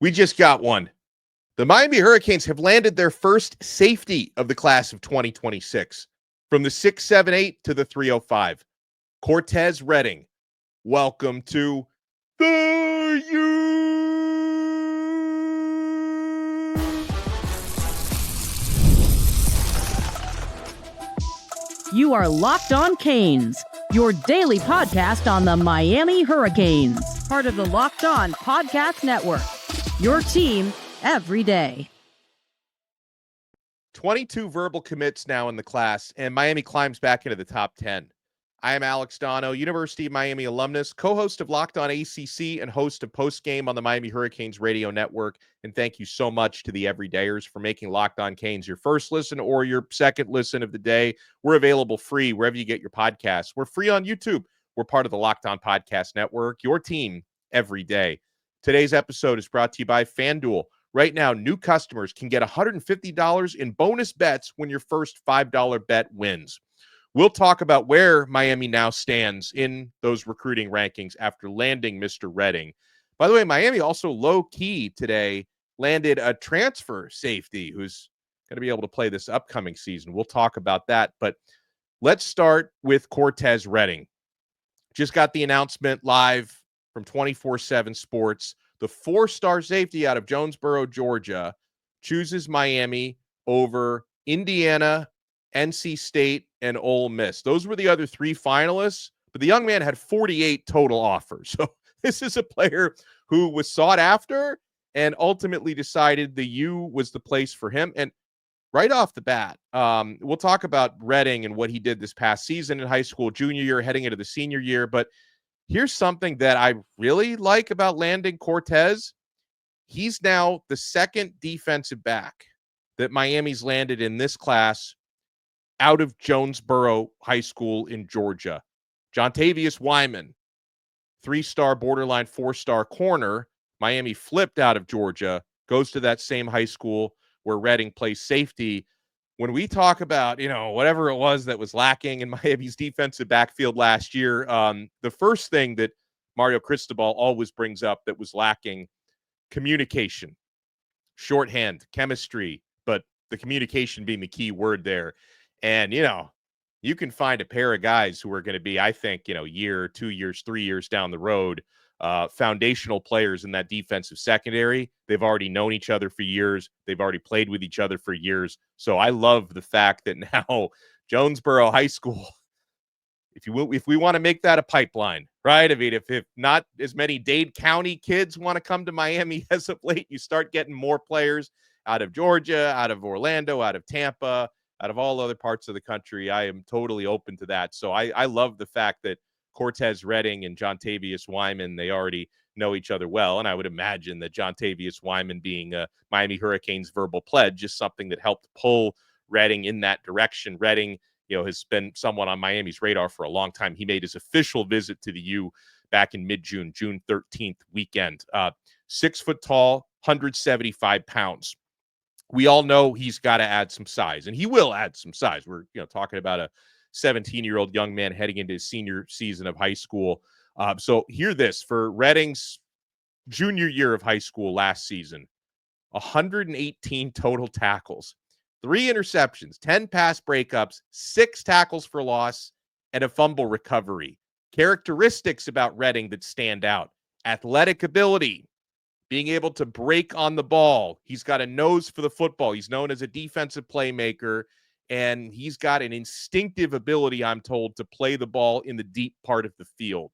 We just got one. The Miami Hurricanes have landed their first safety of the class of 2026 from the 678 to the 305. Cortez Redding, welcome to the U. You are Locked On Canes, your daily podcast on the Miami Hurricanes, part of the Locked On Podcast Network, your team every day. 22 verbal commits now in the class, and Miami climbs back into the top 10. I am Alex Donno, University of Miami alumnus, co-host of Locked On ACC and host of Postgame on the Miami Hurricanes radio network. And thank you so much to the everydayers for making Locked On Canes your first listen or your second listen of the day. We're available free wherever you get your podcasts. We're free on YouTube. We're part of the Locked On Podcast Network, your team every day. Today's episode is brought to you by FanDuel. Right now, new customers can get $150 in bonus bets when your first $5 bet wins. We'll talk about where Miami now stands in those recruiting rankings after landing Mr. Redding. By the way, Miami also low-key today landed a transfer safety who's going to be able to play this upcoming season. We'll talk about that, but let's start with Cortez Redding. Just got the announcement live from 24/7 Sports. The four-star safety out of Jonesboro, Georgia, chooses Miami over Indiana, NC State, and Ole Miss. Those were the other three finalists, but the young man had 48 total offers. So this is a player who was sought after and ultimately decided the U was the place for him. And right off the bat, we'll talk about Redding and what he did this past season in high school, junior year, heading into the senior year. But here's something that I really like about landing Cortez. He's now the second defensive back that Miami's landed in this class out of Jonesboro High School in Georgia. Jontavius Wyman, three-star borderline four-star corner. Miami flipped out of Georgia, goes to that same high school where Redding plays safety. When we talk about, whatever it was that was lacking in Miami's defensive backfield last year, the first thing that Mario Cristobal always brings up that was lacking, communication, shorthand, chemistry, but the communication being the key word there. And, you can find a pair of guys who are going to be, I think, year, 2 years, 3 years down the road, foundational players in that defensive secondary. They've already known each other for years. They've already played with each other for years. So I love the fact that now Jonesboro High School, if we want to make that a pipeline, right? I mean, if not as many Dade County kids want to come to Miami as of late, you start getting more players out of Georgia, out of Orlando, out of Tampa, out of all other parts of the country. I am totally open to that. So I love the fact that Cortez Redding and Jontavius Wyman, they already know each other well. And I would imagine that Jontavius Wyman being a Miami Hurricanes verbal pledge is something that helped pull Redding in that direction. Redding, has been someone on Miami's radar for a long time. He made his official visit to the U back in mid-June, June 13th weekend. 6 foot tall, 175 pounds. We all know he's got to add some size, and he will add some size. We're talking about a 17-year-old young man heading into his senior season of high school. So hear this, for Redding's junior year of high school last season, 118 total tackles, 3 interceptions, 10 pass breakups, 6 tackles for loss, and a fumble recovery. Characteristics about Redding that stand out: athletic ability, being able to break on the ball. He's got a nose for the football. He's known as a defensive playmaker, and he's got an instinctive ability, I'm told, to play the ball in the deep part of the field.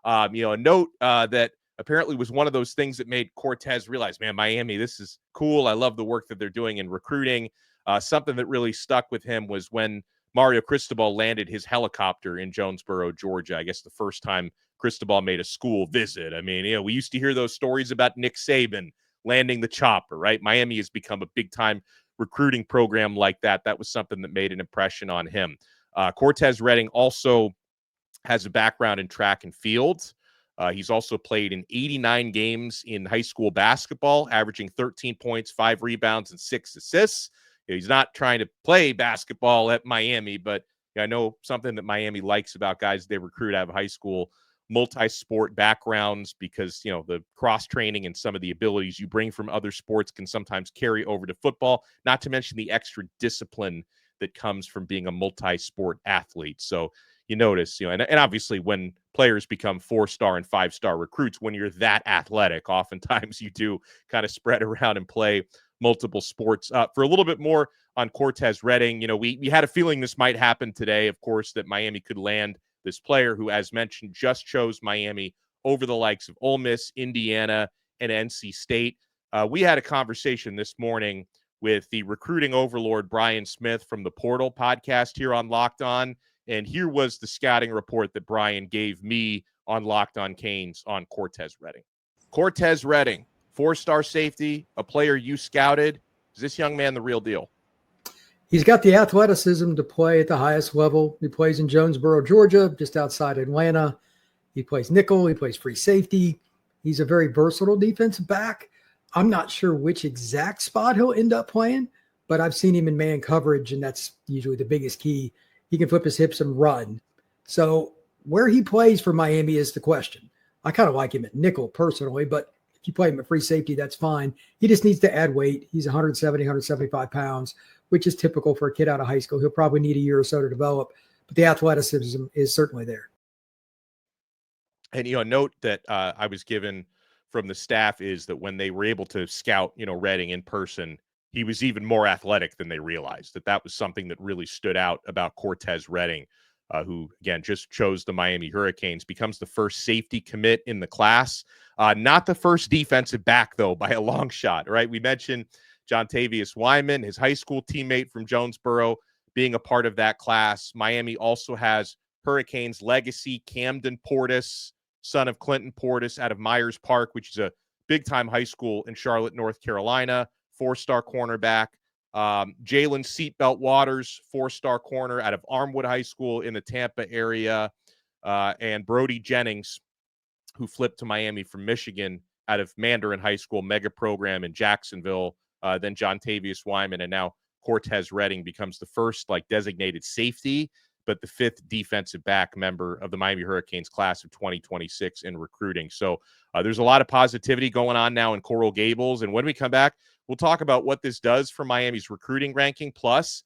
A note that apparently was one of those things that made Cortez realize, man, Miami, this is cool. I love the work that they're doing in recruiting. Something that really stuck with him was when Mario Cristobal landed his helicopter in Jonesboro, Georgia. I guess the first time Cristobal made a school visit. I mean, we used to hear those stories about Nick Saban landing the chopper, right? Miami has become a big-time recruiting program like that. That was something that made an impression on him. Cortez Redding also has a background in track and field. He's also played in 89 games in high school basketball, averaging 13 points, 5 rebounds, and 6 assists. He's not trying to play basketball at Miami, but I know something that Miami likes about guys they recruit out of high school. multi-sport backgrounds because, the cross-training and some of the abilities you bring from other sports can sometimes carry over to football, not to mention the extra discipline that comes from being a multi-sport athlete. So you notice, and obviously when players become 4-star and 5-star recruits, when you're that athletic, oftentimes you do kind of spread around and play multiple sports. For a little bit more on Cortez Redding, we had a feeling this might happen today, of course, that Miami could land this player who, as mentioned, just chose Miami over the likes of Ole Miss, Indiana, and NC State. We had a conversation this morning with the recruiting overlord Brian Smith from the Portal podcast here on Locked On. And here was the scouting report that Brian gave me on Locked On Canes on Cortez Redding. Cortez Redding, 4-star safety, a player you scouted. Is this young man the real deal? He's got the athleticism to play at the highest level. He plays in Jonesboro, Georgia, just outside Atlanta. He plays nickel. He plays free safety. He's a very versatile defensive back. I'm not sure which exact spot he'll end up playing, but I've seen him in man coverage, and that's usually the biggest key. He can flip his hips and run. So where he plays for Miami is the question. I kind of like him at nickel personally, but if you play him at free safety, that's fine. He just needs to add weight. He's 170, 175 pounds, which is typical for a kid out of high school. He'll probably need a year or so to develop, but the athleticism is certainly there. And, a note that I was given from the staff is that when they were able to scout, Redding in person, he was even more athletic than they realized. That was something that really stood out about Cortez Redding, who, again, just chose the Miami Hurricanes, becomes the first safety commit in the class. Not the first defensive back, though, by a long shot, right? We mentioned Jontavius Wyman, his high school teammate from Jonesboro, being a part of that class. Miami also has Hurricanes legacy Camden Portis, son of Clinton Portis, out of Myers Park, which is a big-time high school in Charlotte, North Carolina, 4-star cornerback. Jalen Seatbelt Waters, 4-star corner out of Armwood High School in the Tampa area, and Brody Jennings, who flipped to Miami from Michigan out of Mandarin High School mega program in Jacksonville. Then Jontavius Wyman, and now Cortez Redding becomes the first designated safety, but the 5th defensive back member of the Miami Hurricanes class of 2026 in recruiting. So there's a lot of positivity going on now in Coral Gables. And when we come back, we'll talk about what this does for Miami's recruiting ranking. Plus,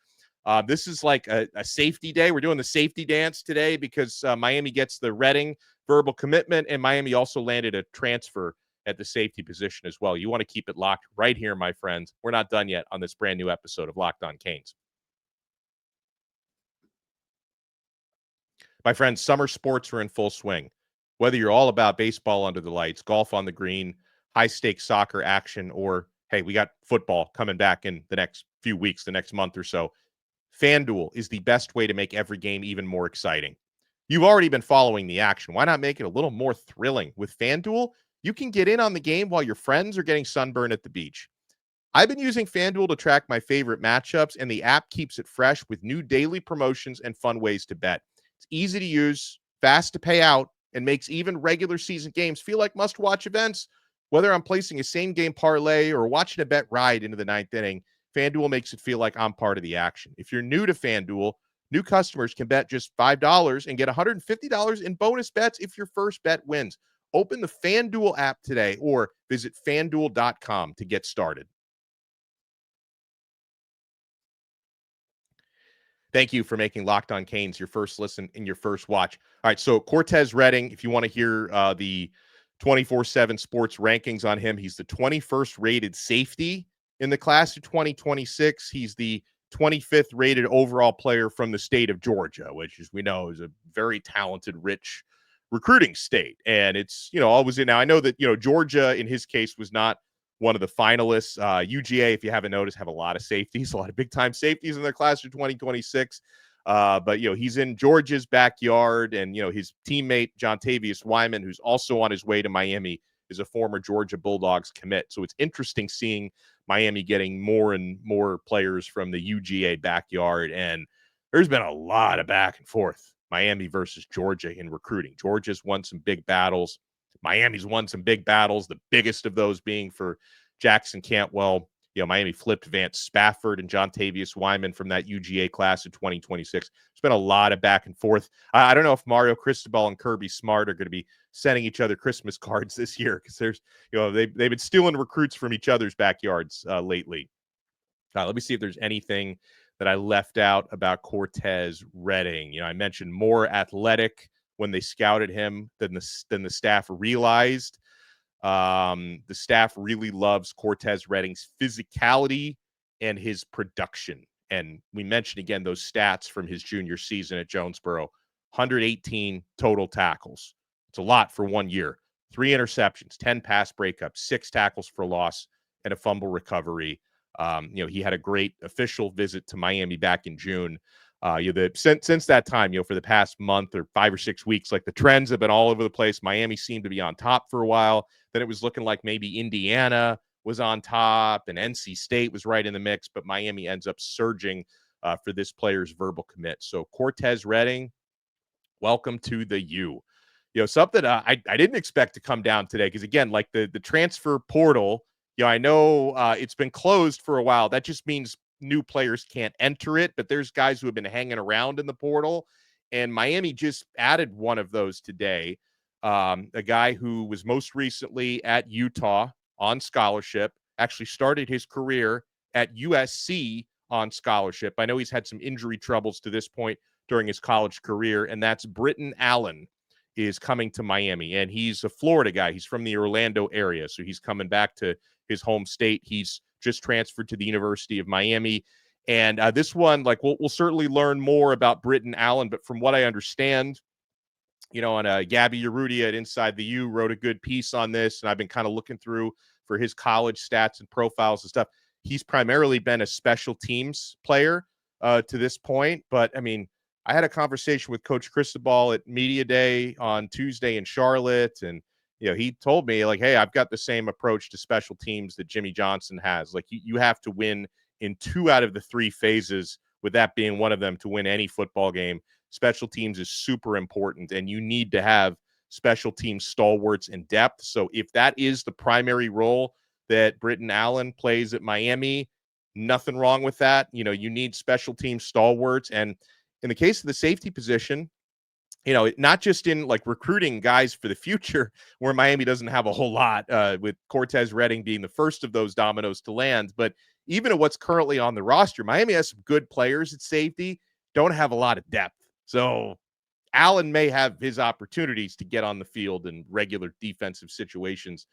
this is like a safety day. We're doing the safety dance today because Miami gets the Redding verbal commitment, and Miami also landed a transfer at the safety position as well. You want to keep it locked right here, my friends. We're not done yet on this brand new episode of Locked On Canes. My friends, summer sports are in full swing. Whether you're all about baseball under the lights, golf on the green, high-stakes soccer action, or, hey, we got football coming back in the next few weeks, the next month or so, FanDuel is the best way to make every game even more exciting. You've already been following the action. Why not make it a little more thrilling? With FanDuel, you can get in on the game while your friends are getting sunburned at the beach. I've been using FanDuel to track my favorite matchups, and the app keeps it fresh with new daily promotions and fun ways to bet. It's easy to use, fast to pay out, and makes even regular season games feel like must-watch events. Whether I'm placing a same-game parlay or watching a bet ride into the 9th inning, FanDuel makes it feel like I'm part of the action. If you're new to FanDuel, new customers can bet just $5 and get $150 in bonus bets if your first bet wins. Open the FanDuel app today or visit FanDuel.com to get started. Thank you for making Locked On Canes your first listen and your first watch. All right, so Cortez Redding, if you want to hear the 24/7 sports rankings on him, he's the 21st rated safety in the class of 2026. He's the 25th rated overall player from the state of Georgia, which, as we know, is a very talented, rich recruiting state. And it's, always in. Now, I know that, Georgia, in his case, was not one of the finalists. UGA, if you haven't noticed, have a lot of safeties, a lot of big-time safeties in their class of 2026. But, he's in Georgia's backyard, and, his teammate, Jontavius Wyman, who's also on his way to Miami, is a former Georgia Bulldogs commit. So it's interesting seeing Miami getting more and more players from the UGA backyard. And there's been a lot of back and forth, Miami versus Georgia in recruiting. Georgia's won some big battles. Miami's won some big battles, the biggest of those being for Jackson Cantwell. Miami flipped Vance Spafford and Jontavius Wyman from that UGA class of 2026. There's been a lot of back and forth. I don't know if Mario Cristobal and Kirby Smart are going to be sending each other Christmas cards this year because there's, they've been stealing recruits from each other's backyards lately. Let me see if there's anything that I left out about Cortez Redding. I mentioned more athletic when they scouted him than the staff realized. The staff really loves Cortez Redding's physicality and his production. And we mentioned again those stats from his junior season at Jonesboro: 118 total tackles. It's a lot for 1 year. 3 interceptions, 10 pass breakups, 6 tackles for loss, and a fumble recovery. He had a great official visit to Miami back in June. Since that time, for the past month or 5 or 6 weeks, like the trends have been all over the place. Miami seemed to be on top for a while. Then it was looking like maybe Indiana was on top and NC State was right in the mix, but Miami ends up surging for this player's verbal commit. So Cortez Redding, welcome to the U. Something I didn't expect to come down today, because again, like the transfer portal, I know it's been closed for a while. That just means new players can't enter it, but there's guys who have been hanging around in the portal, and Miami just added one of those today. A guy who was most recently at Utah on scholarship, actually started his career at USC on scholarship. I know he's had some injury troubles to this point during his college career, and that's Briton Allen is coming to Miami, and he's a Florida guy. He's from the Orlando area, so he's coming back to his home state. He's just transferred to the University of Miami, and this one, like, we'll certainly learn more about Briton Allen, but from what I understand, and Gabby Urrutia at Inside the U wrote a good piece on this, and I've been kind of looking through for his college stats and profiles and stuff. He's primarily been a special teams player to this point, but I mean, I had a conversation with Coach Cristobal at Media Day on Tuesday in Charlotte, and he told me, like, hey, I've got the same approach to special teams that Jimmy Johnson has. Like, you have to win in 2 out of the 3 phases, with that being one of them, to win any football game. Special teams is super important, and you need to have special team stalwarts and depth. So if that is the primary role that Briton Allen plays at Miami, nothing wrong with that. You need special team stalwarts. And in the case of the safety position, not just in like recruiting guys for the future, where Miami doesn't have a whole lot, with Cortez Redding being the first of those dominoes to land, but even at what's currently on the roster, Miami has some good players at safety, don't have a lot of depth. So Allen may have his opportunities to get on the field in regular defensive situations,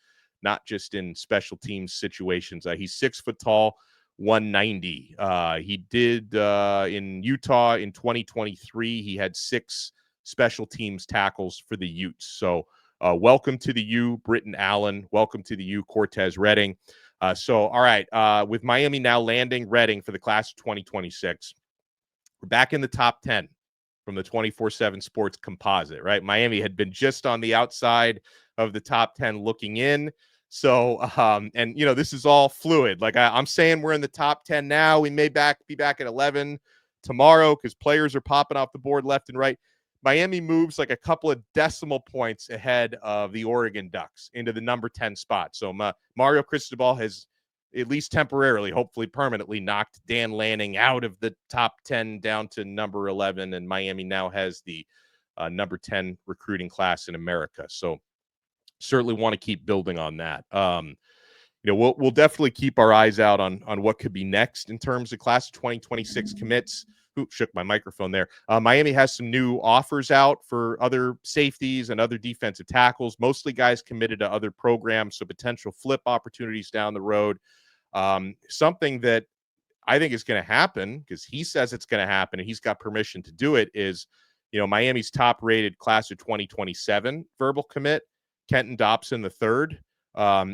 not just in special teams situations. He's 6 foot tall, 190. He did in Utah in 2023. He had 6 special teams tackles for the Utes. So welcome to the U, Briton Allen. Welcome to the U, Cortez Redding. All right, with Miami now landing Redding for the class of 2026, we're back in the top 10 from the 24/7 Sports composite, right? Miami had been just on the outside of the top 10 looking in. So, and this is all fluid. Like I'm saying, we're in the top 10 now. We may be back at 11 tomorrow because players are popping off the board left and right. Miami moves like a couple of decimal points ahead of the Oregon Ducks into the number 10 spot. So Mario Cristobal has, at least temporarily, hopefully permanently, knocked Dan Lanning out of the top 10 down to number 11, and Miami now has the number 10 recruiting class in America. So certainly want to keep building on that. We'll definitely keep our eyes out on what could be next in terms of class of 2026 commits. Shook my microphone there. Miami has some new offers out for other safeties and other defensive tackles, mostly guys committed to other programs, so potential flip opportunities down the road. Something that I think is going to happen, because he says it's going to happen and he's got permission to do it, is, Miami's top-rated class of 2027 verbal commit, Kenton Dobson III,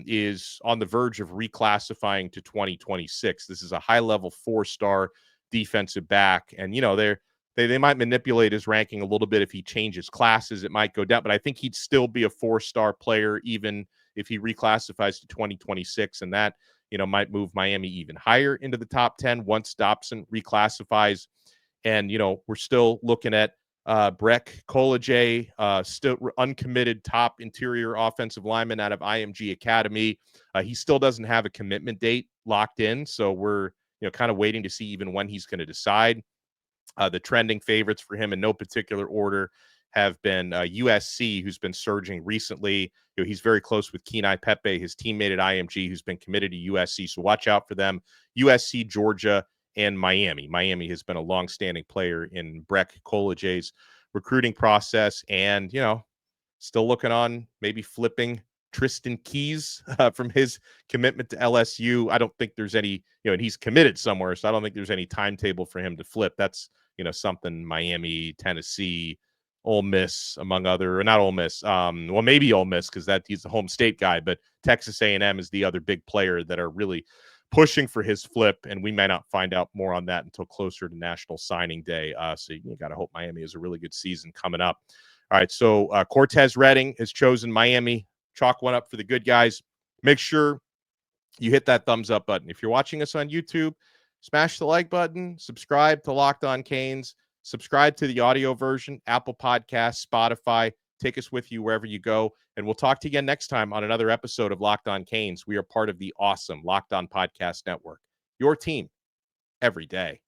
is on the verge of reclassifying to 2026. This is a high-level 4-star defensive back, and they might manipulate his ranking a little bit if he changes classes. It might go down, but I think he'd still be a 4-star player even if he reclassifies to 2026, and that might move Miami even higher into the top 10 once Dobson reclassifies. And we're still looking at Breck Collegier, still uncommitted top interior offensive lineman out of IMG Academy. He still doesn't have a commitment date locked in, so we're kind of waiting to see even when he's going to decide. The trending favorites for him in no particular order have been USC, who's been surging recently. He's very close with Kenai Pepe, his teammate at IMG, who's been committed to USC. So watch out for them. USC, Georgia, and Miami. Miami has been a longstanding player in Breck College's recruiting process, and still looking on maybe flipping Tristan Keys from his commitment to LSU. I don't think there's any, and he's committed somewhere, so I don't think there's any timetable for him to flip. That's something Miami, Tennessee, Ole Miss, among other, or not Ole Miss. Well, maybe Ole Miss because he's the home state guy, but Texas A&M is the other big player that are really pushing for his flip, and we may not find out more on that until closer to National Signing Day. So you got to hope Miami has a really good season coming up. All right, so Cortez Redding has chosen Miami. Chalk one up for the good guys. Make sure you hit that thumbs up button. If you're watching us on YouTube, smash the like button, subscribe to Locked On Canes, subscribe to the audio version, Apple Podcasts, Spotify. Take us with you wherever you go. And we'll talk to you again next time on another episode of Locked On Canes. We are part of the awesome Locked On Podcast Network, your team every day.